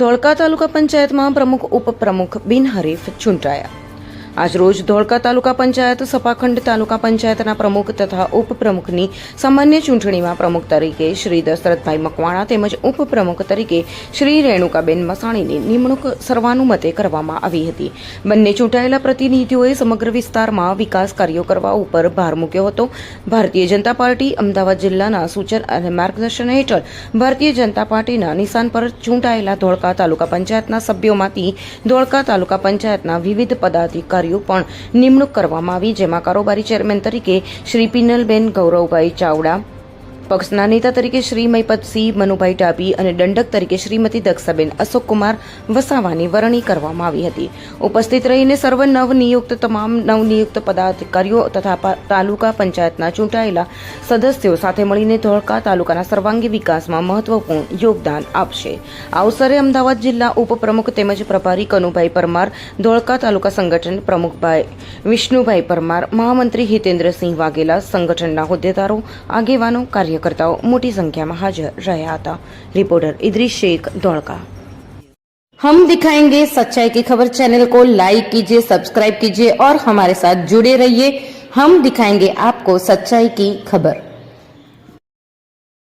ધોળકા તાલુકા પંચાયતમાં પ્રમુખ ઉપપ્રમુખ બિનહરીફ ચૂંટાયા। આજરોજ ધોળકા તાલુકા પંચાયત સપાખંડ તાલુકા પંચાયતના પ્રમુખ તથા ઉપપ્રમુખની સામાન્ય ચૂંટણીમાં પ્રમુખ તરીકે શ્રી દશરથભાઈ મકવાણા તેમજ ઉપપ્રમુખ તરીકે શ્રી રેણુકાબેન મસાણીની નિમણૂક સર્વાનુમતે કરવામાં આવી હતી। બંને ચૂંટાયેલા પ્રતિનિધિઓએ સમગ્ર વિસ્તારમાં વિકાસ કાર્યો કરવા ઉપર ભાર મૂક્યો હતો। ભારતીય જનતા પાર્ટી અમદાવાદ જિલ્લાના સૂચન અને માર્ગદર્શન હેઠળ ભારતીય જનતા પાર્ટીના નિશાન પર ચૂંટાયેલા ધોળકા તાલુકા પંચાયતના સભ્યોમાંથી ધોળકા તાલુકા પંચાયતના વિવિધ પદાધિકારીઓ પણ નિમણૂક કરવામાં આવી, જેમાં કારોબારી ચેરમેન તરીકે શ્રી પિનલબેન ગૌરવભાઈ ચાવડા, પક્ષના નેતા તરીકે શ્રી મહિપતસિંહ મનુભાઈ ડાભી અને દંડક તરીકે શ્રીમતી દક્ષાબેન અશોકકુમાર વસાવાની વરણી કરવામાં આવી હતી। ઉપસ્થિત રહીને સર્વ તમામ નવનિયુક્ત પદાધિકારીઓ તથા તાલુકા પંચાયતના ચૂંટાયેલા સદસ્યો સાથે મળીને ધોળકા તાલુકાના સર્વાંગી વિકાસમાં મહત્વપૂર્ણ યોગદાન આપશે। આ અવસરે અમદાવાદ જિલ્લા ઉપપ્રમુખ તેમજ પ્રભારી કનુભાઈ પરમાર, ધોળકા તાલુકા સંગઠન પ્રમુખભાઈ વિષ્ણુભાઈ પરમાર, મહામંત્રી હિતેન્દ્રસિંહ વાઘેલા, સંગઠનના હોદ્દેદારો, આગેવાનો, कार्यकर्ताओं मोटी संख्या में हाजिर रहा था। रिपोर्टर इद्रीस शेख, धोळका। हम दिखाएंगे सच्चाई की खबर चैनल को लाइक कीजिए, सब्सक्राइब कीजिए और हमारे साथ जुड़े रहिए। हम दिखाएंगे आपको सच्चाई की खबर।